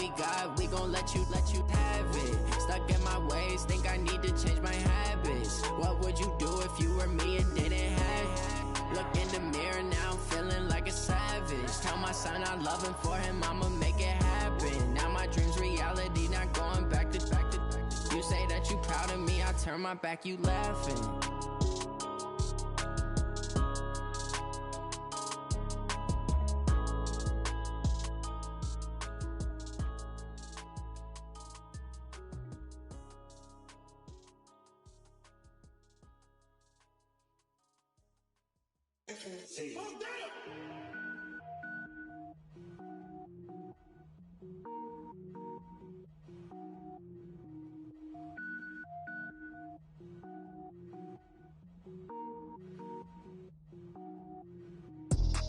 me God, we gon' let you have it. Stuck in my ways, think I need to change my habits. What would you do if you were me and didn't have it? Look in the mirror now, I'm feeling like a savage. Tell my son I love him, for him I'ma make it happen. Now my dream's reality, not going back to. You say that you proud of me, I turn my back, you laughing.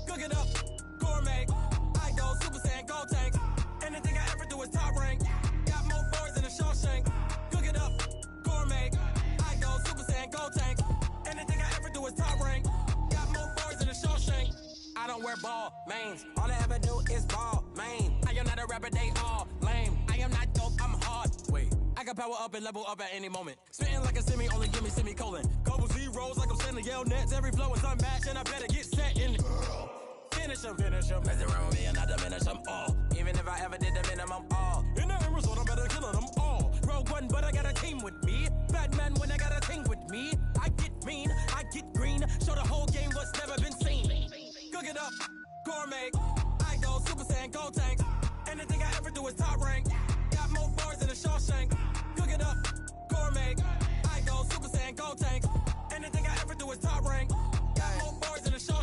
Cook it up, gourmet. I go Super Saiyan, go tank. Anything I ever do is top rank. Got more boys than a Shawshank. Cook it up, gourmet. I go Super Saiyan, go tank. Anything I ever do is top rank. Got more boys than a Shawshank. I don't wear ball mains. All I ever do is ball main. I am not a rapper, they all lame. I am not dope, I'm hard. Wait, I can power up and level up at any moment. Spitting like a semi, only give me semicolon. Couple zeros like I'm sending yell nets. Every flow is unmatched and I better get set in it. Finish them. Mess around with me and I diminish them all. Even if I ever did the minimum, all. In the end result, I'm better killing them all. Rogue One, but I got a team with me. Batman when I got a team with me. I get mean, I get green. Show the whole game what's never been seen. Cook it up, gourmet. I go Super Saiyan, go tank. Anything I ever do is top rank. Got more bars than a Shawshank. Cook it up, gourmet. I go Super Saiyan, go tank. Anything I ever do is top rank.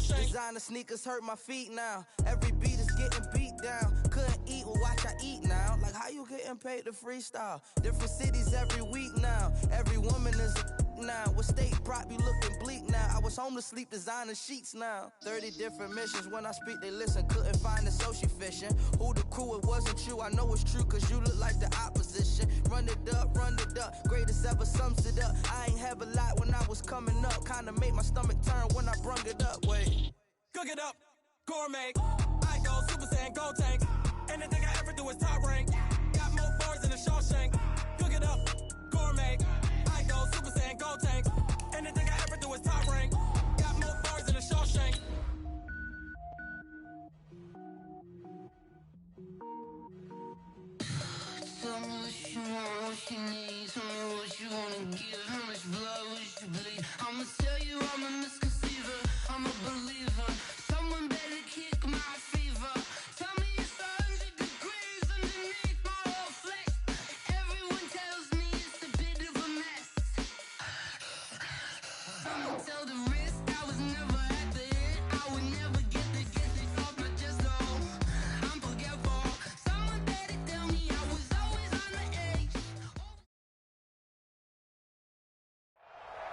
Designer sneakers hurt my feet now. Every beat is getting beat down. Couldn't eat, well watch I eat now. Like how you getting paid to freestyle? Different cities every week now. Every woman is a now. What state prop you looking bleak now? I was home to sleep designer sheets now. 30 different missions. When I speak they listen. Couldn't find the social fishing. Who the crew, it wasn't you. I know it's true cause you look like the opposition. Run it up. Greatest ever sums it up. I ain't have a lot when I was coming up. Kinda made my stomach turn when I brung it up. Wait. Cook it up, gourmet. I go Super Saiyan, go tank. Anything I ever do is top rank. Got more bars than a Shawshank. Cook it up, gourmet. I go Super Saiyan, go tank. Anything I ever do is top rank. Got more bars than a Shawshank. Tell me what you want, what you need. Tell me what you wanna give. How much blood would you bleed? I'ma tell you I'm a misconceiver. I'm a believer. Someone better kick my fever. Tell me it's 100 degrees underneath my whole flesh. Everyone tells me it's a bit of a mess. Someone tell the risk I was never at the end. I would never get it off my chest. Oh, I'm forgetful. Someone better tell me I was always on the edge.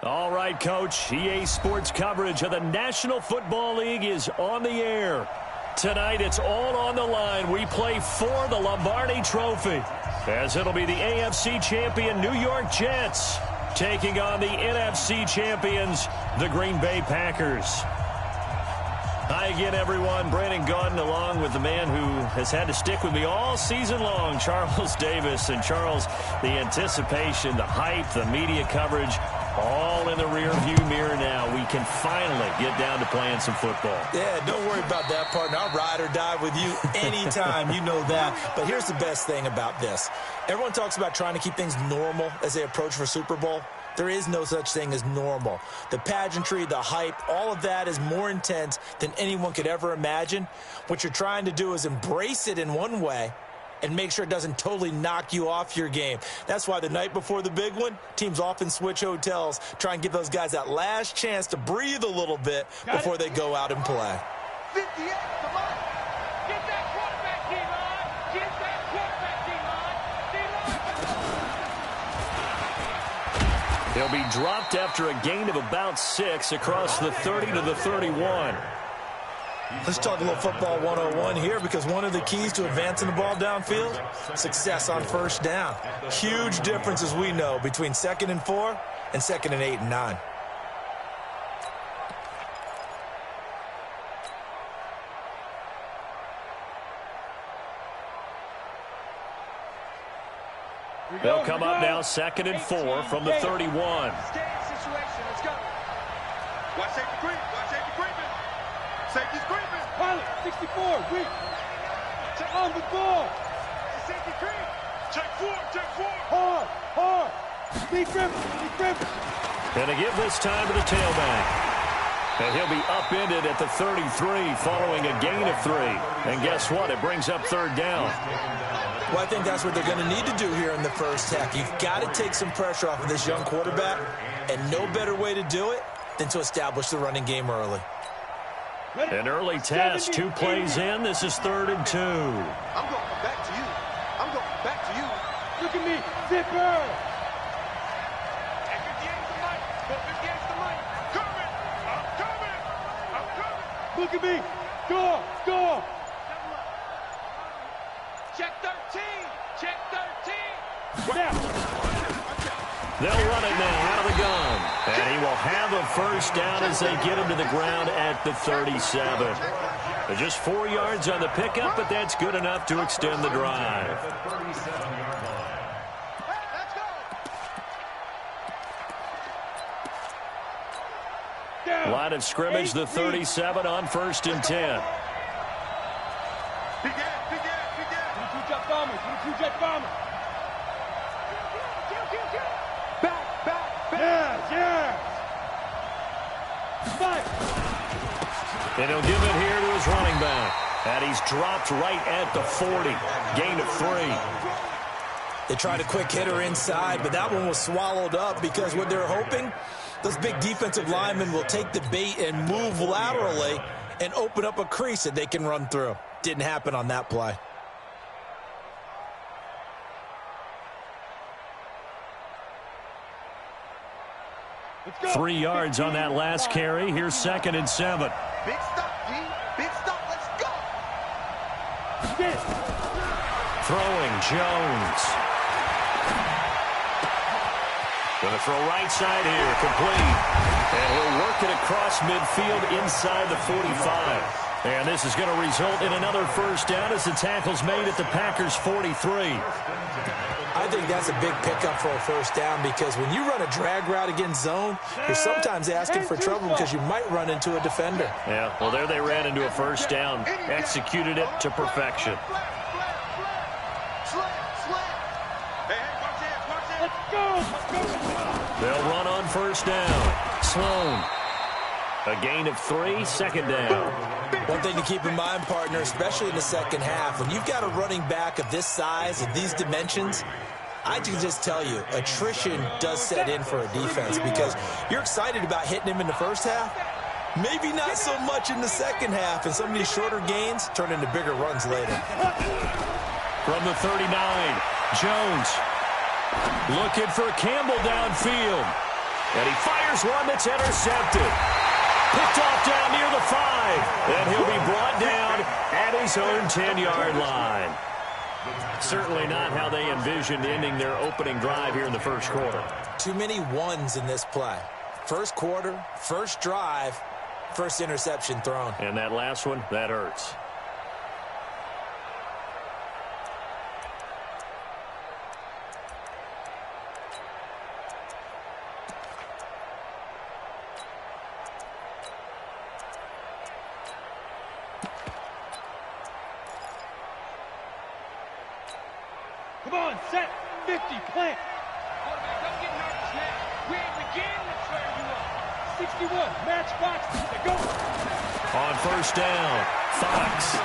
All right, Coach. EA Sports coverage of the National Football League is on the air. Tonight, it's all on the line. We play for the Lombardi Trophy, as it'll be the AFC champion New York Jets taking on the NFC champions, the Green Bay Packers. Hi again, everyone. Brandon Gaudin, along with the man who has had to stick with me all season long, Charles Davis. And Charles, the anticipation, the hype, the media coverage, all in the rearview mirror now. We can finally get down to playing some football. Yeah, don't worry about that, partner. I'll ride or die with you anytime. You know that. But here's the best thing about this. Everyone talks about trying to keep things normal as they approach for Super Bowl. There is no such thing as normal. The pageantry, the hype, all of that is more intense than anyone could ever imagine. What you're trying to do is embrace it in one way and make sure it doesn't totally knock you off your game. That's why the night before the big one, teams often switch hotels, try and give those guys that last chance to breathe a little bit before they go out and play. 58, come on. Get that quarterback, D-line. Get that quarterback, D-line. He'll be dropped after a gain of about 6 across the 30 to the 31. Let's talk a little football 101 here, because one of the keys to advancing the ball downfield, success on first down. Huge difference, as we know, between 2nd and 4 and 2nd and 8 and 9. They'll come up now 2nd and 4 from the 31. Situation. Let's go. Watch safety creep. Watch safety creeping. Safety's creeping. Pilot, 64, weak. Check on the ball. Hey, safety creep. Check 4. Check 4. Hard. Deep grip. And to give this time to the tailback. And he'll be upended at the 33 following a gain of 3. And guess what? It brings up 3rd down. Well, I think that's what they're going to need to do here in the first half. You've got to take some pressure off of this young quarterback, and no better way to do it than to establish the running game early. An early test, 2 plays in. This is 3rd and 2. I'm going back to you. I'm going back to you. Look at me, zipper. And 58's the mic. 58's the mic. Coming. I'm coming. I'm coming. Look at me. Door. Check 13. Check 13. Now. They'll run it now out of the gun. And he will have a first down as they get him to the ground at the 37. They're just 4 yards on the pickup, but that's good enough to extend the drive. Line of scrimmage, the 37 on 1st and 10. Begin. Two-jet bomber. Back. Yeah. Fight. And he'll give it here to his running back. And he's dropped right at the 40. Gain of 3. They tried a quick hitter inside, but that one was swallowed up because what they're hoping, those big defensive linemen will take the bait and move laterally and open up a crease that they can run through. Didn't happen on that play. Let's go. 3 yards on that last carry. Here's 2nd and 7. Big stop, G. Big stop. Let's go. Throwing Jones. Gonna throw right side here, complete. And he'll work it across midfield inside the 45. And this is going to result in another first down as the tackle's made at the Packers' 43. I think that's a big pickup for a first down because when you run a drag route against zone, you're sometimes asking for trouble because you might run into a defender. Yeah, well, there they ran into a first down. Executed it to perfection. Let's go. They'll run on first down. Sloan. A gain of 3, 2nd down. One thing to keep in mind, partner, especially in the second half, when you've got a running back of this size, of these dimensions, I can just tell you, attrition does set in for a defense because you're excited about hitting him in the first half. Maybe not so much in the second half, and some of these shorter gains turn into bigger runs later. From the 39, Jones looking for Campbell downfield. And he fires one that's intercepted. Picked off down near the 5. And he'll be brought down at his own 10-yard line. Certainly not how they envisioned ending their opening drive here in the first quarter. Too many ones in this play. First quarter, first drive, first interception thrown. And that last one, that hurts. Come on, set, 50, plant. Quarterback, don't get nervous now. We ain't beginning to turn you up. 61, match box, go. On first down, Fox.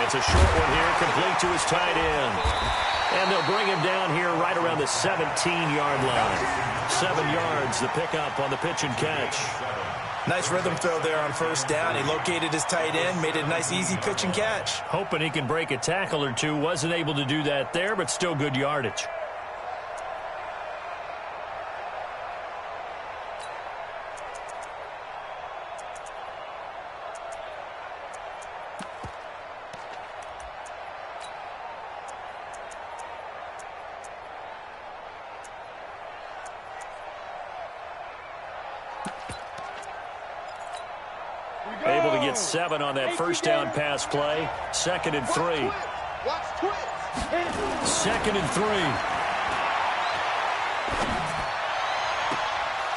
It's a short one here, complete to his tight end. And they'll bring him down here right around the 17-yard line. 7 yards, the pickup on the pitch and catch. Nice rhythm throw there on first down. He located his tight end, made it a nice, easy pitch and catch. Hoping he can break a tackle or two. Wasn't able to do that there, but still good yardage. Able to get 7 on that first down pass play. 2nd and 3. Watch twitch. 2nd and 3.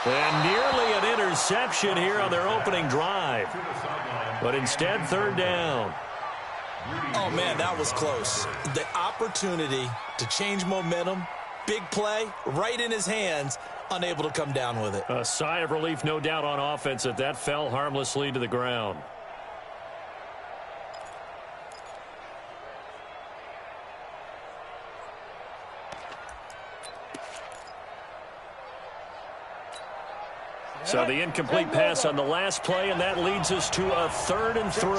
And nearly an interception here on their opening drive. But instead, third down. Oh, man, that was close. The opportunity to change momentum, big play, right in his hands, unable to come down with it. A sigh of relief, no doubt, on offense that fell harmlessly to the ground. So the incomplete pass on the last play, and that leads us to a 3rd and 3.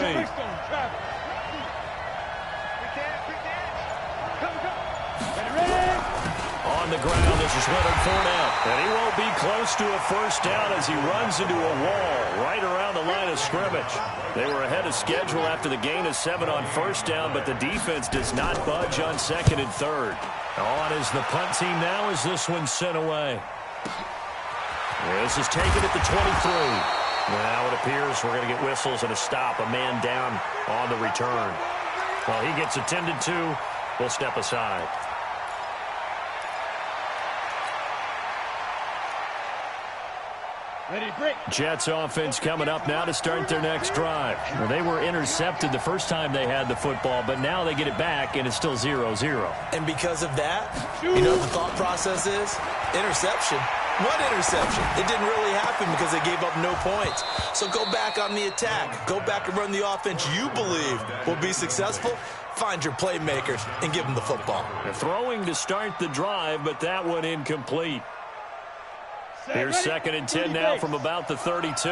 On the ground, this is Leonard Fournette. And he won't be close to a first down as he runs into a wall right around the line of scrimmage. They were ahead of schedule after the gain of 7 on first down, but the defense does not budge on 2nd and 3rd. On is the punt team now as this one's sent away. This is taken at the 23. Now it appears we're going to get whistles and a stop, a man down on the return. Well, he gets attended to. We'll step aside. Jets offense coming up now to start their next drive. Well, they were intercepted the first time they had the football, but now they get it back, and it's still 0-0. And because of that, you know what the thought process is? Interception. What interception? It didn't really happen because they gave up no points. So go back on the attack. Go back and run the offense you believe will be successful. Find your playmakers and give them the football. They're throwing to start the drive, but that one incomplete. Here's 2nd and 10 now from about the 32.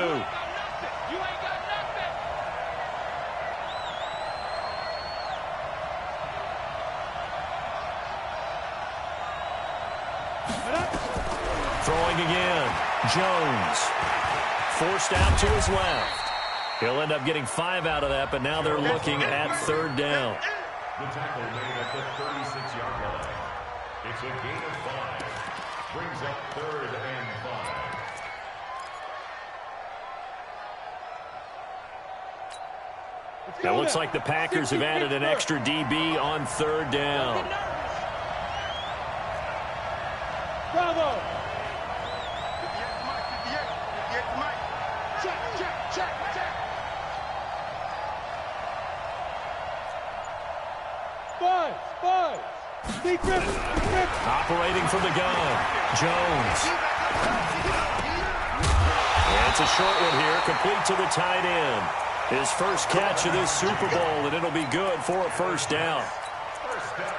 Throwing again. Jones. Forced out to his left. He'll end up getting 5 out of that, but now they're looking at 3rd down. The tackle made at the 36-yard line. It's a gain of 5. Brings up 3rd and 5. It looks like the Packers have added an extra DB on 3rd down. Bravo! Buzz! Operating from the gun. Jones. And it's a short one here, complete to the tight end. His first catch of this Super Bowl, and it'll be good for a first down.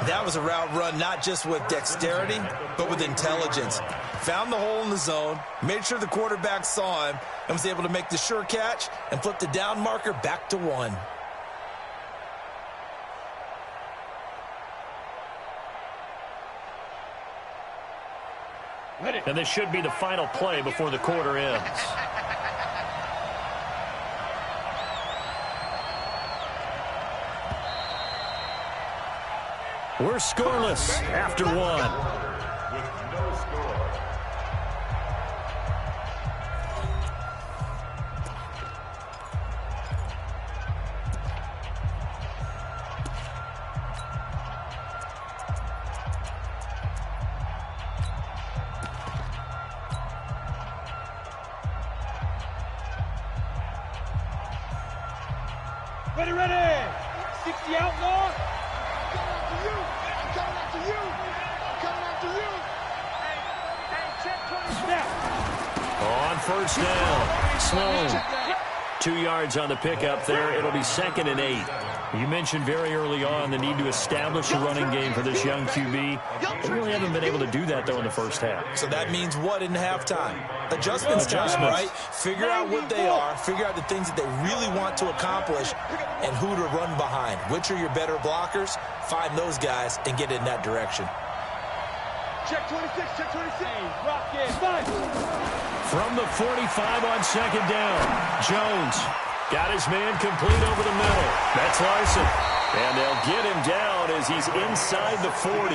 That was a route run not just with dexterity, but with intelligence. Found the hole in the zone, made sure the quarterback saw him, and was able to make the sure catch and flip the down marker back to 1. And this should be the final play before the quarter ends. We're scoreless after 1. With no score. Ready! 60 outlaw! Coming after you! On first down, Sloan. 2 yards on the pickup there. It'll be 2nd and 8. You mentioned very early on the need to establish a running game for this young QB. They really haven't been able to do that, though, in the first half. So that means what in halftime? Adjustments time, right? Figure out what they are, figure out the things that they really want to accomplish, and who to run behind. Which are your better blockers? Find those guys and get in that direction. Check 26, check 26. Rock it. Five. From the 45 on 2nd down, Jones got his man complete over the middle. That's Larson. And they'll get him down as he's inside the 40.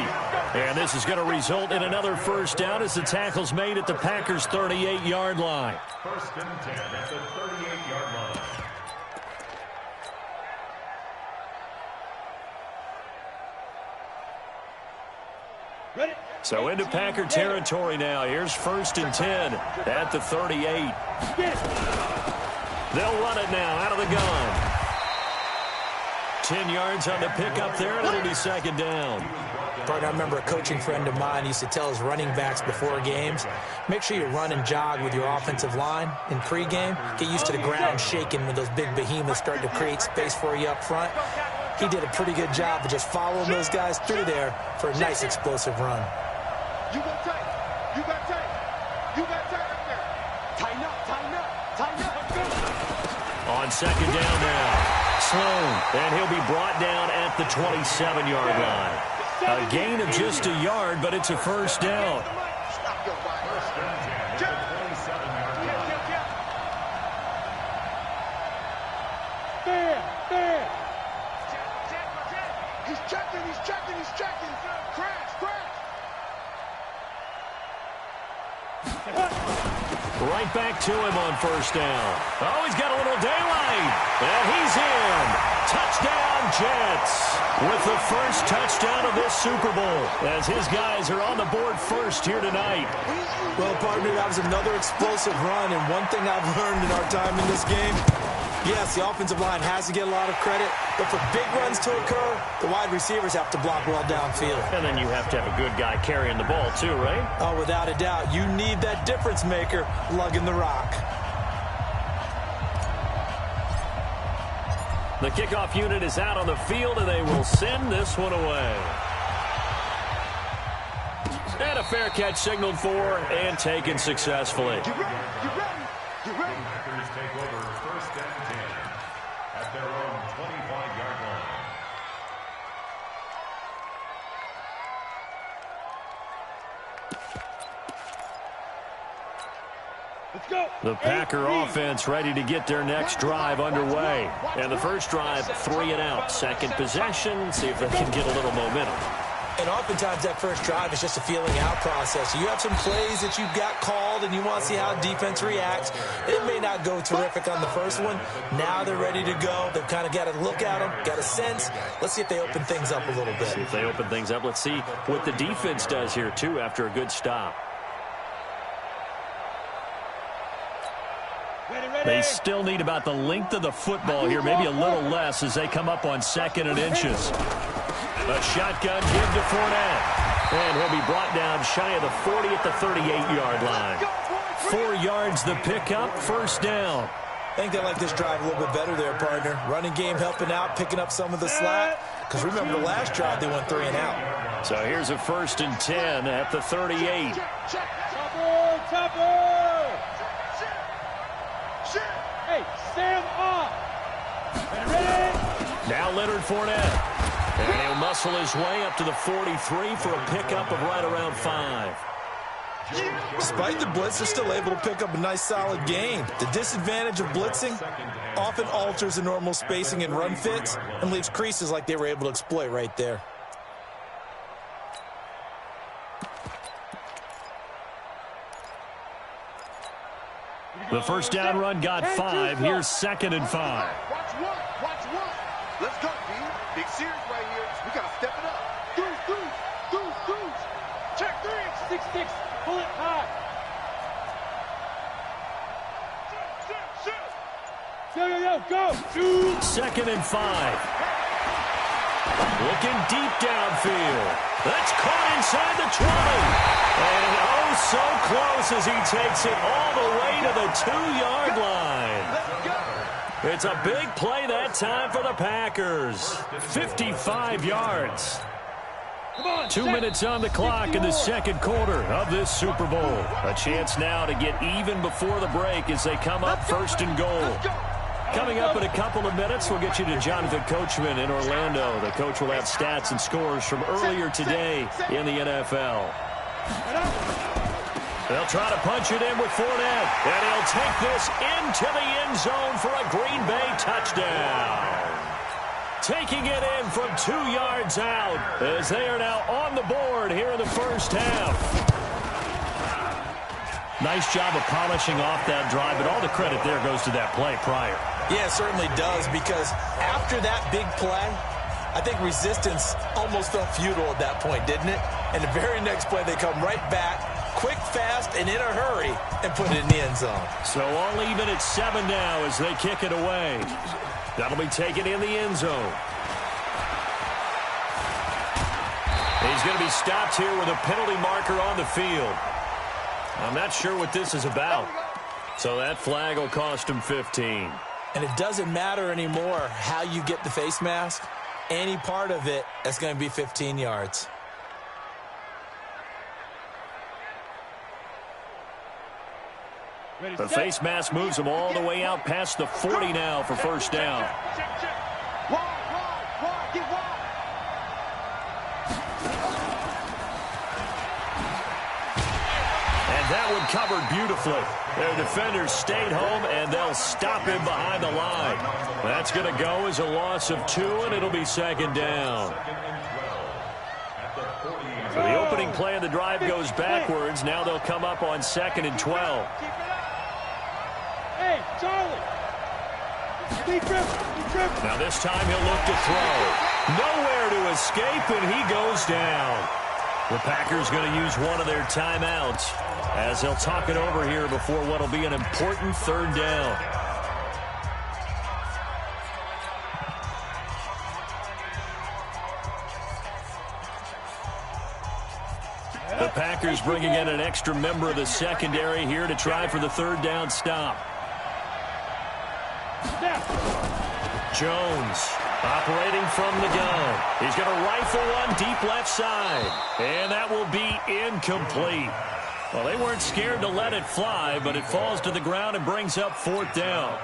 And this is going to result in another first down as the tackle's made at the Packers' 38-yard line. 1st and 10 at the 38-yard line. So into Packer territory now. Here's 1st and 10 at the 38. They'll run it now out of the gun. 10 yards on the pickup there, and it'll be 2nd down. Partner, I remember a coaching friend of mine used to tell his running backs before games, make sure you run and jog with your offensive line in pregame. Get used to the ground shaking when those big behemoths start to create space for you up front. He did a pretty good job of just following those guys through there for a nice explosive run. You got tight. You got tight. You got tight up there. Tighten up, tighten up, tighten up. On 2nd down now, Sloan, and he'll be brought down at the 27-yard line. A gain of just a yard, but it's a 1st down. He's checking, he's checking, he's checking. Crash, crash. Right back to him on 1st down. Oh, he's got a little daylight. And he's in. Touchdown, Jets. With the first touchdown of this Super Bowl, as his guys are on the board first here tonight. Well, partner, that was another explosive run, and one thing I've learned in our time in this game, yes, the offensive line has to get a lot of credit, but for big runs to occur, the wide receivers have to block well downfield. And then you have to have a good guy carrying the ball too, right? Oh, without a doubt. You need that difference maker lugging the rock. The kickoff unit is out on the field, and they will send this one away. And a fair catch signaled for and taken successfully. You ready? You ready? You ready? Packers take over 1st and 10 at their own 25-yard line. Let's go. The Packer offense ready to get their next drive underway. And the first drive, 3 and out. Second possession, see if they can get a little momentum. And oftentimes that first drive is just a feeling out process. You have some plays that you've got called and you want to see how defense reacts. It may not go terrific on the first one. Now they're ready to go. They've kind of got to look at them, got a sense. Let's see if they open things up a little bit. See if they open things up. Let's see what the defense does here, too, after a good stop. They still need about the length of the football here, maybe a little less as they come up on 2nd and inches. A shotgun give to Fournette. And he'll be brought down shy of the 40 at the 38-yard line. 4 yards the pickup, 1st down. I think they like this drive a little bit better there, partner. Running game helping out, picking up some of the slack. Because remember, the last drive they went 3 and out. So here's a 1st and 10 at the 38. Topper! Hey, Sam off! Ready? Now Leonard Fournette. And he'll muscle his way up to the 43 for a pickup of right around 5. Despite the blitz, they're still able to pick up a nice solid gain. The disadvantage of blitzing often alters the normal spacing and run fits and leaves creases like they were able to exploit right there. The first down run got 5. Here's 2nd and 5. Watch one, watch one. Let's go, B. Big series right here. We got to step it up. Goose. Check 3. 6-6. Pull it high. Yo, go. 2nd and 5. Looking deep downfield. That's caught inside the 20. And oh, so close as he takes it all the way to the 2-yard line. It's a big play that time for the Packers. 55 yards. 2 minutes on the clock in the second quarter of this Super Bowl. A chance now to get even before the break as they come up 1st and goal. Coming up in a couple of minutes, we'll get you to Jonathan Coachman in Orlando. The coach will have stats and scores from earlier today in the NFL. They'll try to punch it in with Fournette, and he'll take this into the end zone for a Green Bay touchdown. Taking it in from 2 yards out as they are now on the board here in the first half. Nice job of polishing off that drive, but all the credit there goes to that play prior. Yeah, it certainly does, because after that big play, I think resistance almost felt futile at that point, didn't it? And the very next play, they come right back, quick, fast, and in a hurry, and put it in the end zone. So all even at 7 now as they kick it away. That'll be taken in the end zone. He's going to be stopped here with a penalty marker on the field. I'm not sure what this is about. So that flag will cost him 15. And it doesn't matter anymore how you get the face mask. Any part of it, that's going to be 15 yards. The face mask moves him all the way out past the 40 now for first down. And that one covered beautifully. Their defenders stayed home, and they'll stop him behind the line. That's going to go as a loss of 2, and it'll be second down. So the opening play of the drive goes backwards. Now they'll come up on 2nd and 12. Hey, Charlie! Be tripping. Now this time he'll look to throw. Nowhere to escape, and he goes down. The Packers going to use one of their timeouts as they'll talk it over here before what will be an important third down. The Packers bringing in an extra member of the secondary here to try for the third down stop. Jones operating from the gun. He's going to rifle one deep left side. And that will be incomplete. Well, they weren't scared to let it fly, but it falls to the ground and brings up 4th down.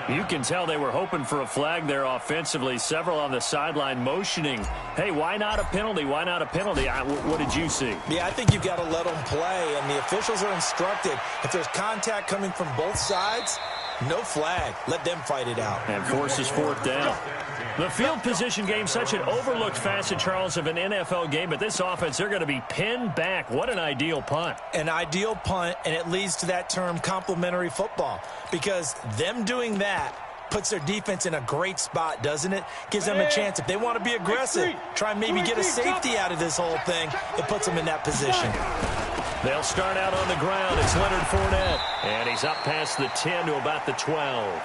You can tell they were hoping for a flag there offensively. Several on the sideline motioning, hey, why not a penalty? Why not a penalty? What did you see? Yeah, I think you've got to let them play, and the officials are instructed. If there's contact coming from both sides, no flag. Let them fight it out. And forces 4th down. The field position game, such an overlooked facet, Charles, of an NFL game, but this offense, they're going to be pinned back. What an ideal punt. An ideal punt, and it leads to that term complementary football, because them doing that puts their defense in a great spot, doesn't it? Gives them a chance. If they want to be aggressive, try and maybe get a safety out of this whole thing, it puts them in that position. They'll start out on the ground. It's Leonard Fournette. And he's up past the 10 to about the 12.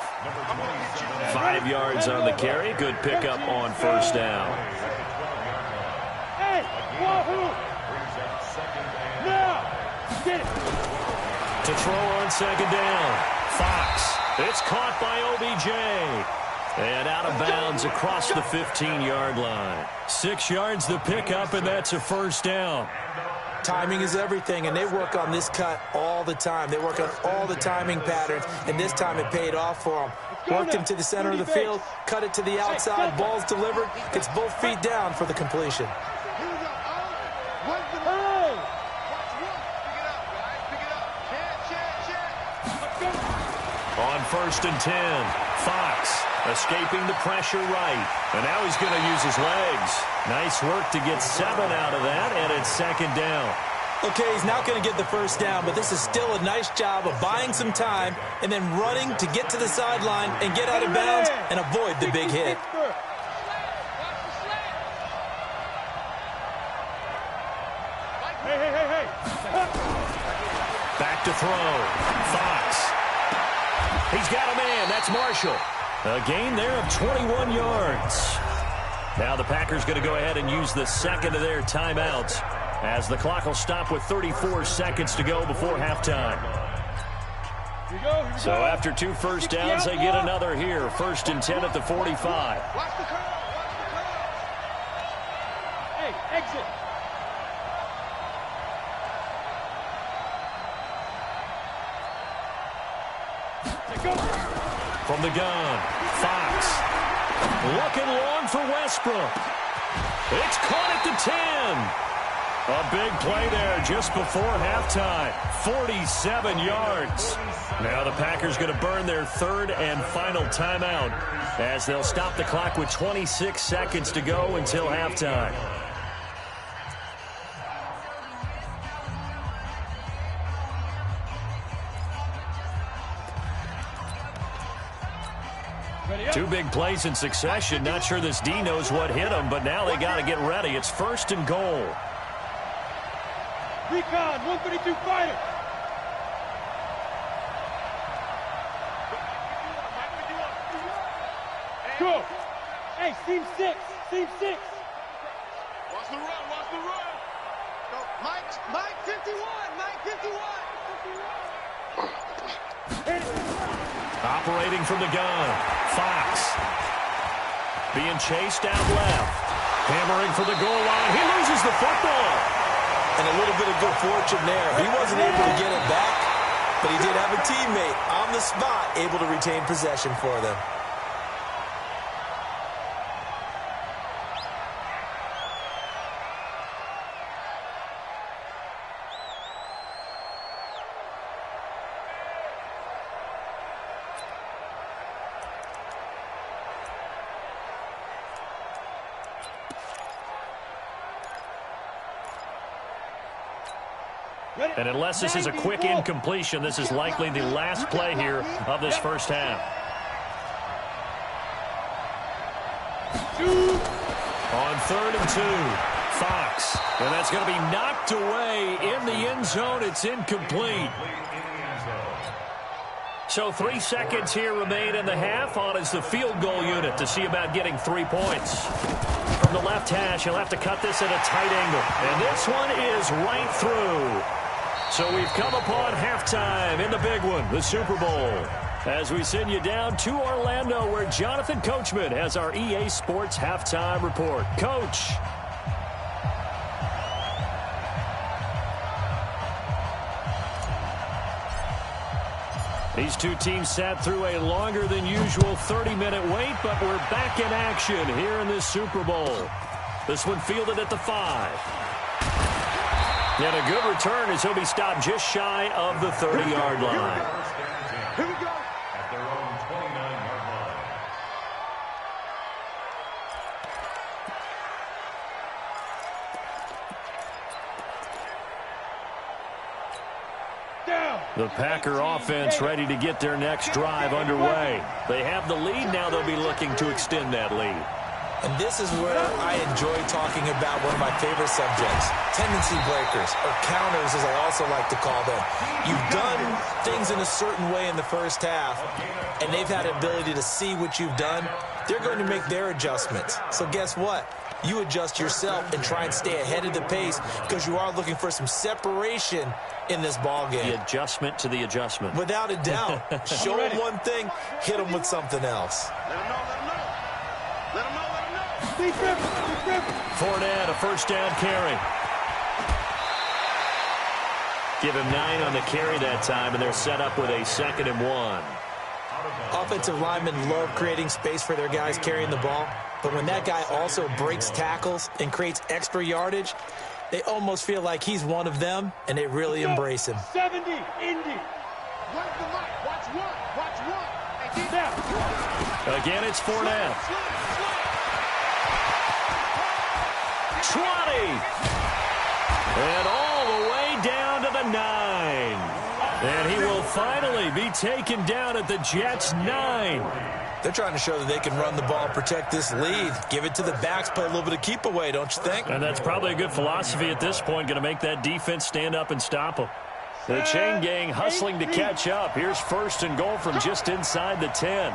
5 yards on the carry. Good pickup on first down. Hey, wahoo! Now, get it. To throw on second down. Fox. It's caught by OBJ. And out of bounds across the 15-yard line. 6 yards the pickup, and that's a first down. Timing is everything, and they work on this cut all the time. They work on all the timing patterns, and this time it paid off for them. Worked him to the center of the field, cut it to the outside, ball's delivered, gets both feet down for the completion. On 1st and 10, Fox escaping the pressure right. And now he's going to use his legs. Nice work to get 7 out of that, and it's second down. Okay, he's not going to get the first down, but this is still a nice job of buying some time and then running to get to the sideline and get out of bounds and avoid the big hit. Hey. Back to throw. Fox. He's got a man. That's Marshall. A gain there of 21 yards. Now the Packers going to go ahead and use the second of their timeouts as the clock will stop with 34 seconds to go before halftime. Here we go. So after 2 first downs, they get another here. 1st and 10 at the 45. Hey, exit. From the gun, Fox. Looking long for Westbrook. It's caught at the 10. A big play there just before halftime. 47 yards. Now the Packers going to burn their 3rd and final timeout as they'll stop the clock with 26 seconds to go until halftime. big plays in succession. Not sure this D knows what hit him, but now they got to get ready. It's 1st and goal. Recon, 132 fighter. Go. Hey, seam 6. Seam 6. Watch the run. Watch the run. Go. Mike 51. Mike 51. Operating from the gun. Fox. Being chased out left. Hammering for the goal line. He loses the football. And a little bit of good fortune there. He wasn't able to get it back, but he did have a teammate on the spot able to retain possession for them. And unless this is a quick incompletion, this is likely the last play here of this first half. On 3rd and 2, Fox. And that's going to be knocked away in the end zone. It's incomplete. So 3 seconds here remain in the half. On is the field goal unit to see about getting 3 points. From the left hash, he'll have to cut this at a tight angle. And this one is right through. So we've come upon halftime in the big one, the Super Bowl. As we send you down to Orlando, where Jonathan Coachman has our EA Sports halftime report. Coach. These two teams sat through a longer than usual 30-minute wait, but we're back in action here in this Super Bowl. This one fielded at the 5. And a good return as he'll be stopped just shy of the 30-yard line. Here we go. At their own 29-yard line. The Packer offense ready to get their next drive underway. They have the lead. Now they'll be looking to extend that lead. And this is where I enjoy talking about one of my favorite subjects, tendency breakers, or counters as I also like to call them. You've done things in a certain way in the first half, and they've had the ability to see what you've done. They're going to make their adjustments. So guess what? You adjust yourself and try and stay ahead of the pace because you are looking for some separation in this ball game. The adjustment to the adjustment. Without a doubt. Show them one thing, hit them with something else. Let them know. Let them know. Fournette, a first down carry. Give him 9 on the carry that time, and they're set up with a 2nd and 1. Offensive linemen love creating space for their guys carrying the ball, but when that guy also breaks tackles and creates extra yardage, they almost feel like he's one of them, and they really embrace him. 70, Indy. Watch the mic. Watch one. Again, it's Fournette. 20. And all the way down to the 9. And he will finally be taken down at the Jets' 9. They're trying to show that they can run the ball and protect this lead. Give it to the backs, play a little bit of keep away, don't you think? And that's probably a good philosophy at this point, going to make that defense stand up and stop them. The chain gang hustling to catch up. Here's 1st and goal from just inside the 10.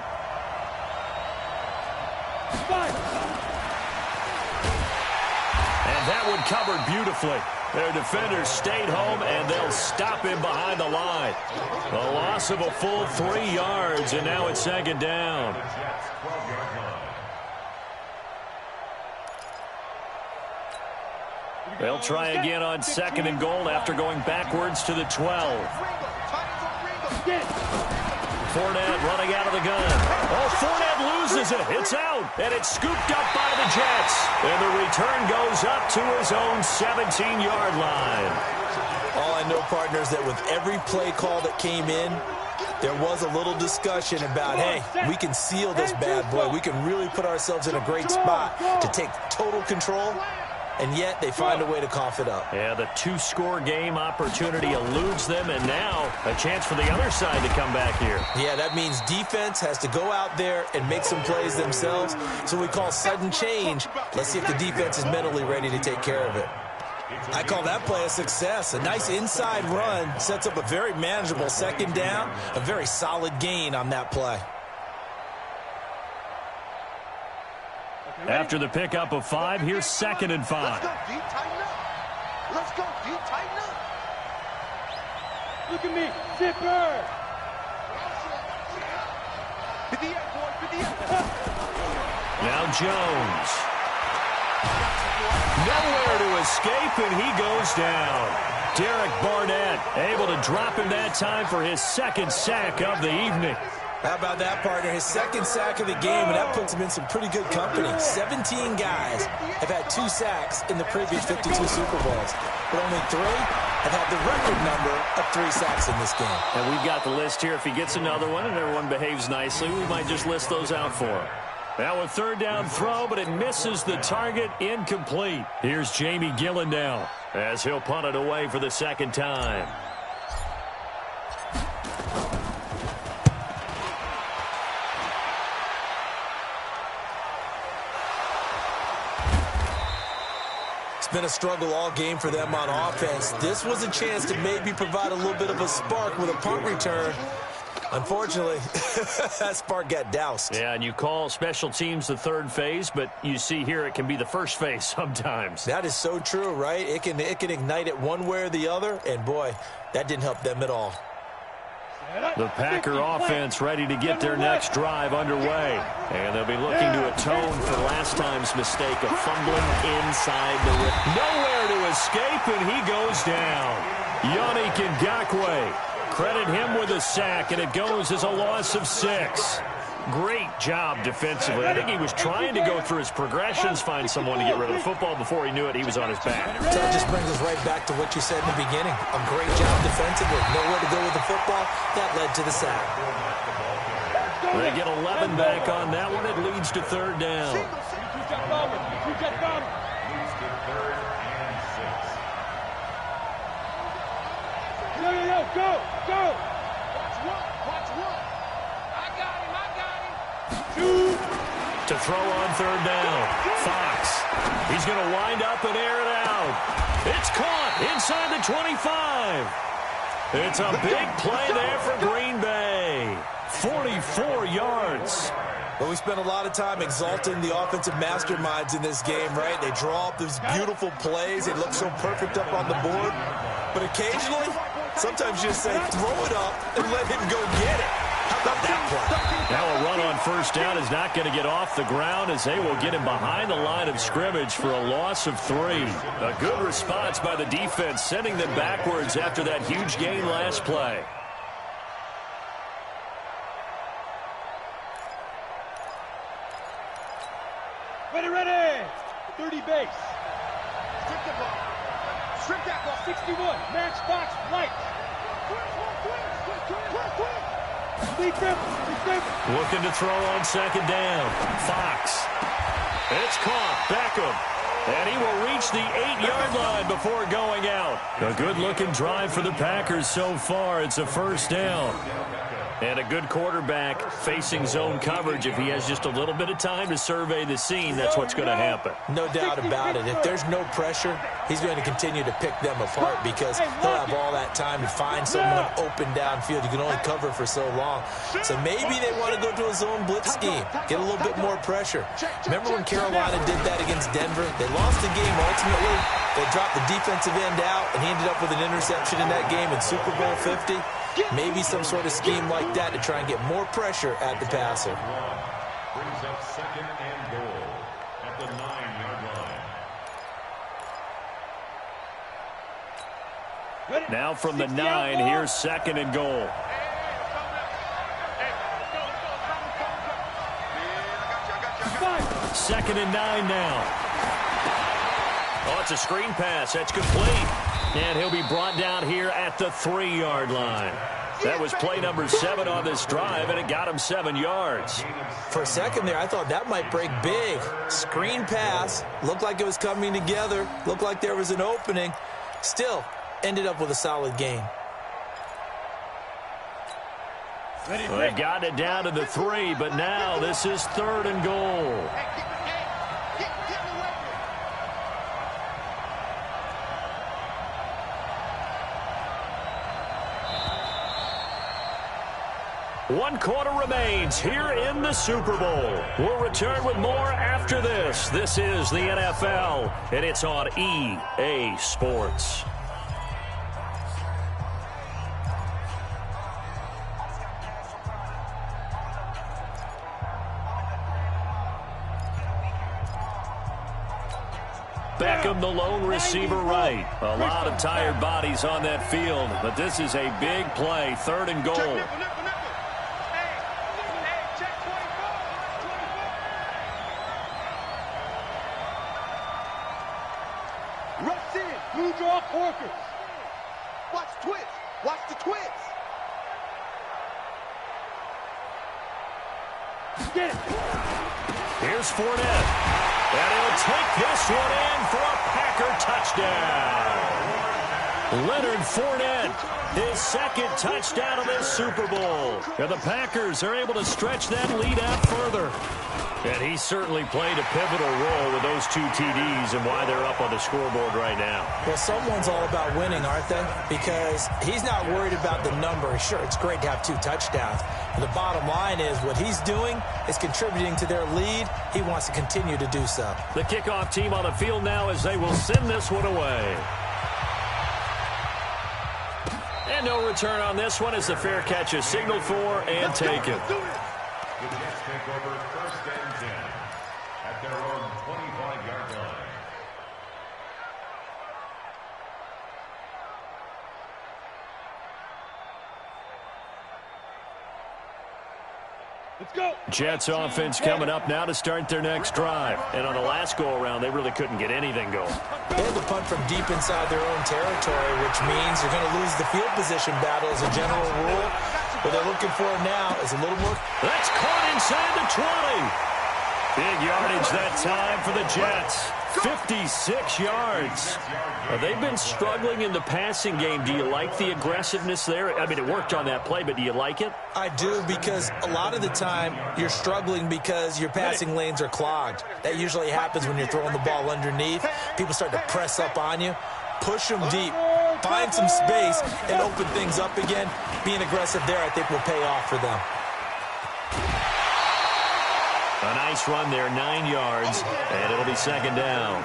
And that one covered beautifully. Their defenders stayed home, and they'll stop him behind the line. A loss of a full 3 yards, and now it's 2nd down. They'll try again on 2nd and goal after going backwards to the 12. Fournette running out of the gun. Oh, Fournette loses it. It's out, and it's scooped up by the Jets. And the return goes up to his own 17-yard line. All I know, partners, that with every play call that came in, there was a little discussion about, hey, we can seal this bad boy. We can really put ourselves in a great spot to take total control. and yet they find a way to cough it up. Yeah, the two-score game opportunity eludes them, and now a chance for the other side to come back here. Yeah, that means defense has to go out there and make some plays themselves. So we call sudden change. Let's see if the defense is mentally ready to take care of it. I call that play a success. A nice inside run sets up a very manageable second down, a very solid gain on that play. After the pickup of 5, here's 2nd and 5. Let's go, D. Tighten up. Let's go, D. Tighten up. Look at me. Zipper. To the end, boy. To the end. Now Jones. Nowhere to escape, and he goes down. Derek Barnett able to drop him that time for his 2nd sack of the evening. How about that, partner? His 2nd sack of the game, and that puts him in some pretty good company. 17 guys have had 2 sacks in the previous 52 Super Bowls, but only 3 have had the record number of 3 sacks in this game. And we've got the list here. If he gets another one and everyone behaves nicely, we might just list those out for him. Now a 3rd down throw, but it misses the target, incomplete. Here's Jamie Gillen now as he'll punt it away for the 2nd time. It's been a struggle all game for them on offense. This was a chance to maybe provide a little bit of a spark with a punt return. Unfortunately, that spark got doused. Yeah, and you call special teams the 3rd phase, but you see here it can be the 1st phase sometimes. That is so true, right? It can ignite it one way or the other, and boy, that didn't help them at all. The Packer offense ready to get their next drive underway. And they'll be looking to atone for last time's mistake of fumbling inside the rim. Nowhere to escape, and he goes down. Yannick Ngakoue. Credit him with a sack, and it goes as a loss of 6. Great job defensively. I think he was trying to go through his progressions, find someone to get rid of the football. Before he knew it, he was on his back. That just brings us right back to what you said in the beginning. A great job defensively. Nowhere to go with the football. That led to the sack. They get 11 back on that one. It leads to 3rd down. Leads to 3rd and 6. Go. Watch one. I got him. To throw on 3rd down. Fox. He's going to wind up and air it out. It's caught inside the 25. It's a big play there for Green Bay. 44 yards. Well, we spent a lot of time exalting the offensive masterminds in this game, right? They draw up these beautiful plays. They look so perfect up on the board. But occasionally, sometimes you just say, throw it up and let him go get it. How about that play? Now a run on 1st down is not going to get off the ground as they will get him behind the line of scrimmage for a loss of 3. A good response by the defense, sending them backwards after that huge gain last play. Ready. 30 base. Strip that ball. 61. Matchbox right. Looking to throw on 2nd down. Fox. It's caught. Beckham. And he will reach the 8-yard line before going out. A good-looking drive for the Packers so far. It's a 1st down. And a good quarterback facing zone coverage. If he has just a little bit of time to survey the scene, that's what's going to happen. No doubt about it. If there's no pressure, he's going to continue to pick them apart because he'll have all that time to find someone open downfield. You can only cover for so long. So maybe they want to go to a zone blitz scheme, get a little bit more pressure. Remember when Carolina did that against Denver? They lost the game ultimately. They dropped the defensive end out, and he ended up with an interception in that game in Super Bowl 50. Maybe some sort of scheme like that to try and get more pressure at the passer. Brings up 2nd and goal at the 9-yard line. Now from the 9, here's 2nd and goal. 2nd and 9 now. Oh, it's a screen pass. That's complete. And he'll be brought down here at the 3-yard line. That was play number 7 on this drive, and it got him 7 yards. For a second there, I thought that might break big. Screen pass. Looked like it was coming together. Looked like there was an opening. Still, ended up with a solid gain. Well, they've gotten it down to the 3, but now this is 3rd and goal. One quarter remains here in the Super Bowl. We'll return with more after this. This is the NFL, and it's on EA Sports. Beckham, the lone receiver right. A lot of tired bodies on that field, but this is a big play. 3rd and goal. Rush in. Blue draw corkers. Watch twist. Watch the twist. Get it. Here's Fournette. And he'll take this one in for a Packer touchdown. Leonard Fournette, his 2nd touchdown of this Super Bowl. And the Packers are able to stretch that lead out further. And he certainly played a pivotal role with those 2 TDs and why they're up on the scoreboard right now. Well, someone's all about winning, aren't they? Because he's not worried about the number. Sure, it's great to have 2 touchdowns. But the bottom line is what he's doing is contributing to their lead. He wants to continue to do so. The kickoff team on the field now as they will send this one away. And no return on this one as the fair catch is signaled for and taken. The Jets take over 1st and 10 at their own 25-yard line. Let's go. Jets offense coming up now to start their next drive. And on the last go-around, they really couldn't get anything going. They had to punt from deep inside their own territory, which means you're going to lose the field position battle as a general rule. What they're looking for now is a little more. That's caught inside the 20. Big yardage that time for the Jets. 56 yards. They've been struggling in the passing game. Do you like the aggressiveness there? I mean, it worked on that play, but do you like it? I do, because a lot of the time you're struggling because your passing lanes are clogged. That usually happens when you're throwing the ball underneath. People start to press up on you. Push them deep. Find some space and open things up again. Being aggressive there, I think, will pay off for them. A nice run there, 9 yards, and it'll be 2nd down.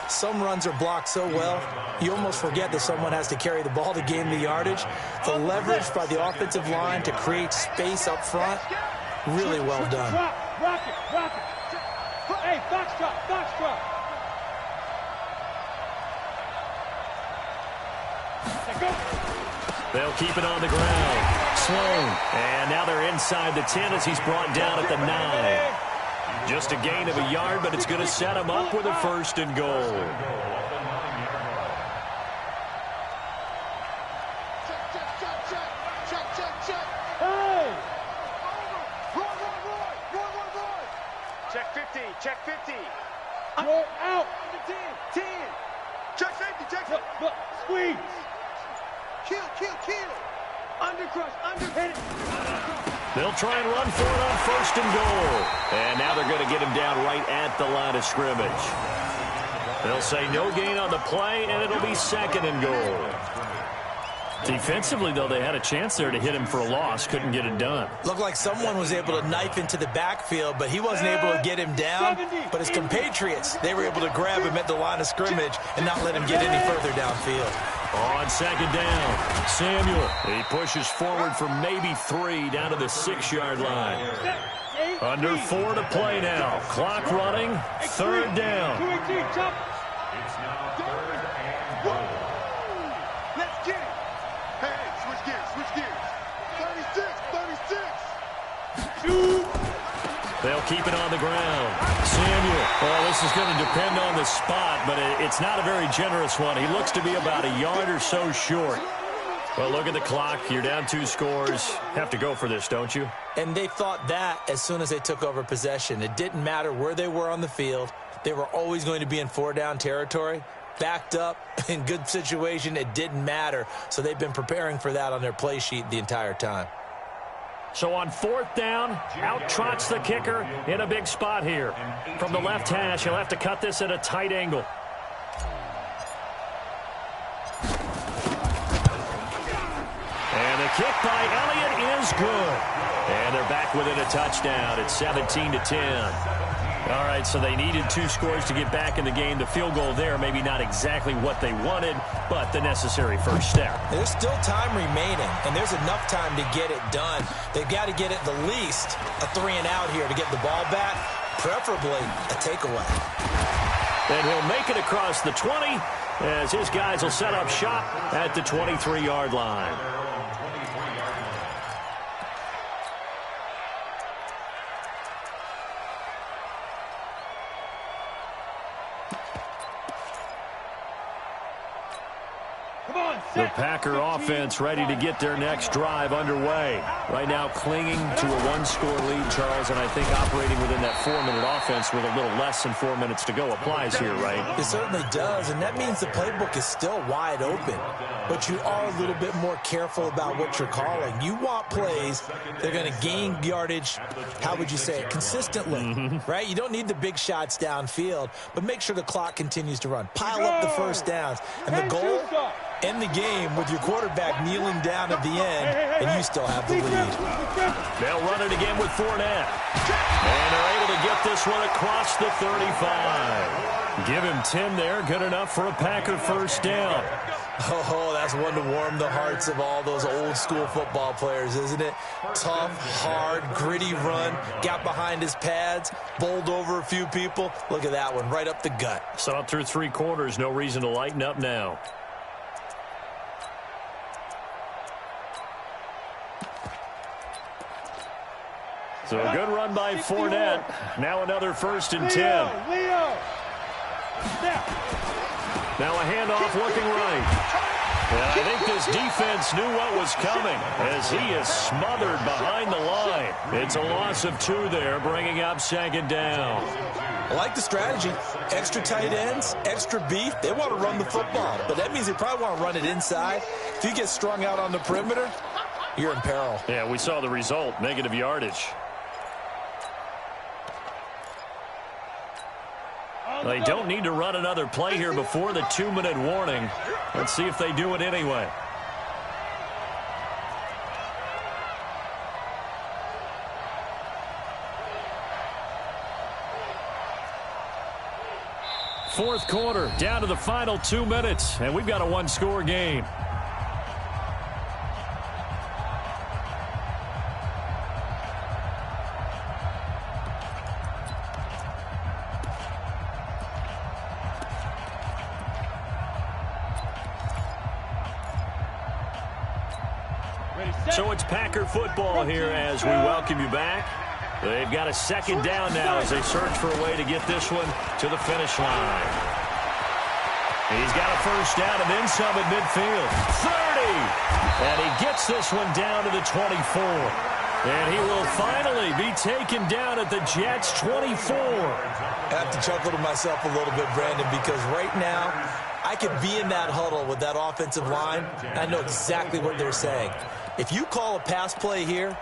Some runs are blocked so well, you almost forget that someone has to carry the ball to gain the yardage. The leverage by the offensive line to create space up front, really well done. Rock it. Hey, box drop. They'll keep it on the ground. Sloan. And now they're inside the 10 as he's brought down at the 9. Just a gain of a yard, but it's going to set him up with a 1st and goal. Hey! Roy. Check 50. Check 50. Roll out. 10. Check safety. Check safety. Look. Squeeze. Kill. Under hit it. They'll try and run for it on 1st and goal. And now they're going to get him down right at the line of scrimmage. They'll say no gain on the play, and it'll be 2nd and goal. Defensively, though, they had a chance there to hit him for a loss. Couldn't get it done. Looked like someone was able to knife into the backfield, but he wasn't able to get him down. But his compatriots, they were able to grab him at the line of scrimmage and not let him get any further downfield. On 2nd down, Samuel. He pushes forward for maybe 3 down to the 6-yard line. Under 4 to play now. Clock running. 3rd down. 218, jump. It's now 3rd and goal. Let's get it. Hey, switch gears. 36. They'll keep it on the ground. Samuel. Well, this is going to depend on the spot, but it's not a very generous one. He looks to be about a yard or so short. Well, look at the clock. You're down 2 scores. Have to go for this, don't you? And they thought that as soon as they took over possession. It didn't matter where they were on the field. They were always going to be in 4-down territory. Backed up, in good situation, it didn't matter. So they've been preparing for that on their play sheet the entire time. So on 4th down, out trots the kicker in a big spot here. From the left hash, he'll have to cut this at a tight angle. And the kick by Elliott is good. And they're back within a touchdown. It's 17-10. All right, so they needed 2 scores to get back in the game. The field goal there, maybe not exactly what they wanted, but the necessary first step. There's still time remaining, and there's enough time to get it done. They've got to get at the least a 3-and-out here to get the ball back, preferably a takeaway. And he'll make it across the 20 as his guys will set up shop at the 23-yard line. The Packer offense ready to get their next drive underway. Right now clinging to a 1-score lead, Charles, and I think operating within that 4-minute offense with a little less than 4 minutes to go applies here, right? It certainly does, and that means the playbook is still wide open. But you are a little bit more careful about what you're calling. You want plays that are going to gain yardage, how would you say it, consistently, right? You don't need the big shots downfield, but make sure the clock continues to run. Pile up the first downs, and the goal, end the game with your quarterback kneeling down at the end, and you still have the lead. They'll run it again with Fournette. And they're able to get this one across the 35. Give him 10 there, good enough for a Packer first down. Oh, that's one to warm the hearts of all those old-school football players, isn't it? Tough, hard, gritty run, got behind his pads, bowled over a few people. Look at that one, right up the gut. Saw it through 3 quarters, no reason to lighten up now. So a good run by Fournette. Now another 1st and 10. Now a handoff looking right. And I think this defense knew what was coming as he is smothered behind the line. It's a loss of 2 there, bringing up 2nd down. I like the strategy. Extra tight ends, extra beef. They want to run the football, but that means they probably want to run it inside. If you get strung out on the perimeter, you're in peril. Yeah, we saw the result, negative yardage. They don't need to run another play here before the 2-minute warning. Let's see if they do it anyway. Fourth quarter, down to the final 2 minutes, and we've got a 1-score game. So it's Packer football here as we welcome you back. They've got a 2nd down now as they search for a way to get this one to the finish line. He's got a 1st down and then some at midfield. 30! And he gets this one down to the 24. And he will finally be taken down at the Jets' 24. I have to chuckle to myself a little bit, Brandon, because right now I could be in that huddle with that offensive line. I know exactly what they're saying. If you call a pass play here,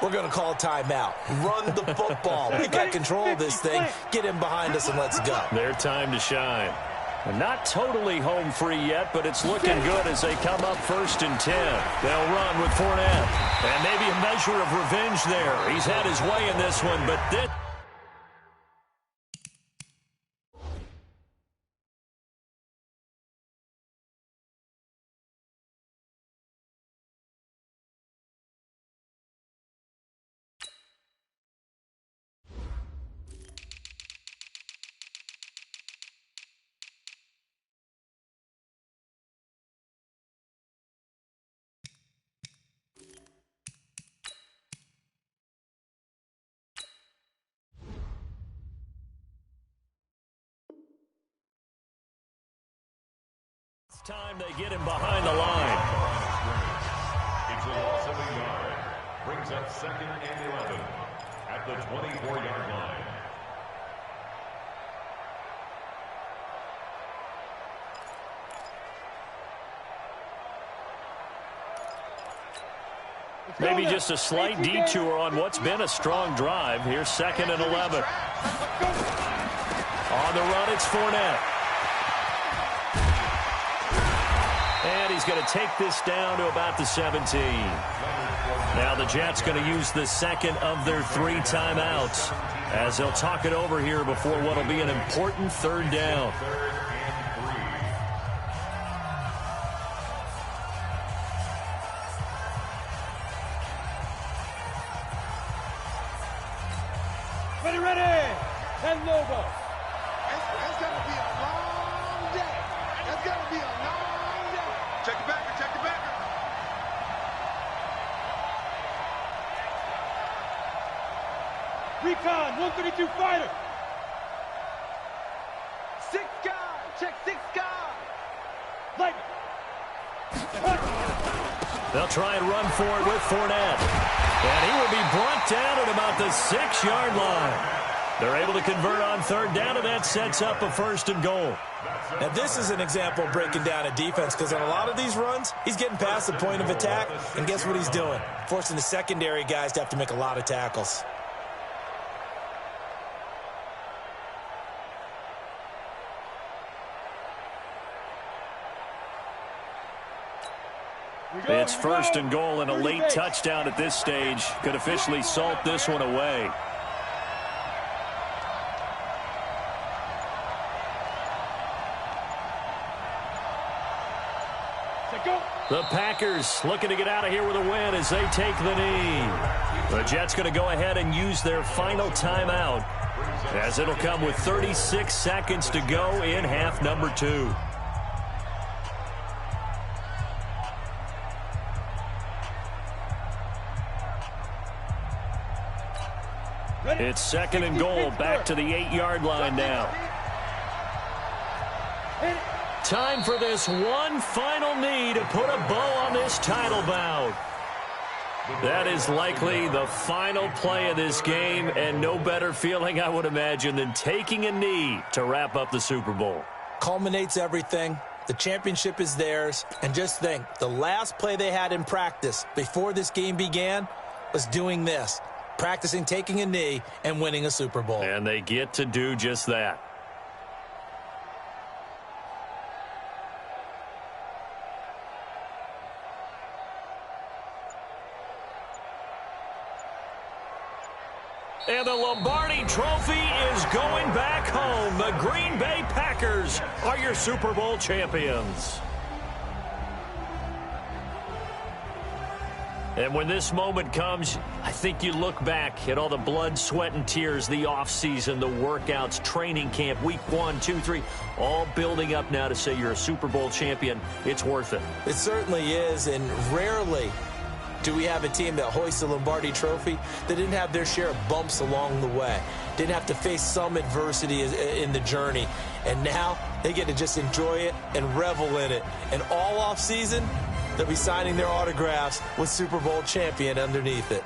we're going to call a timeout. Run the football. We got control of this thing. Get him behind us and let's go. Their time to shine. Not totally home free yet, but it's looking good as they come up 1st and 10. They'll run with Fournette. And maybe a measure of revenge there. He's had his way in this one, but this... Time they get him behind the line. gains a loss of a yard. Brings up 2nd and 11 at the 24-yard line. Maybe just a slight detour on what's been a strong drive. Here's 2nd and 11. On the run, it's Fournette. And he's going to take this down to about the 17. Now the Jets going to use the second of their 3 timeouts as they'll talk it over here before what will be an important 3rd down. Ready. And Lobo. That's going to be a long day. That's going to be a long day. Check the backer, check the backer. Recon, 132 fighter. 6 guys. Check 6 guys. Lightning. They'll try and run for it with Fournette. And he will be brought down at about the 6-yard line. They're able to convert on 3rd down, and that sets up a 1st and goal. Now, this is an example of breaking down a defense because on a lot of these runs, he's getting past the point of attack, and guess what he's doing? Forcing the secondary guys to have to make a lot of tackles. It's 1st and goal, and a late touchdown at this stage could officially salt this one away. The Packers looking to get out of here with a win as they take the knee. The Jets going to go ahead and use their final timeout as it'll come with 36 seconds to go in half number 2. It's 2nd and goal, back to the 8-yard line now. Time for this one final knee to put a bow on this title bout. That is likely the final play of this game, and no better feeling, I would imagine, than taking a knee to wrap up the Super Bowl. Culminates everything. The championship is theirs. And just think, the last play they had in practice before this game began was doing this. Practicing taking a knee and winning a Super Bowl. And they get to do just that. And the Lombardi Trophy is going back home. The Green Bay Packers are your Super Bowl champions. And when this moment comes, I think you look back at all the blood, sweat, and tears, the offseason, the workouts, training camp, week 1, 2, 3, all building up now to say you're a Super Bowl champion. It's worth it. It certainly is, and rarely do we have a team that hoists a Lombardi Trophy that didn't have their share of bumps along the way, didn't have to face some adversity in the journey, and now they get to just enjoy it and revel in it. And all offseason, they'll be signing their autographs with Super Bowl champion underneath it.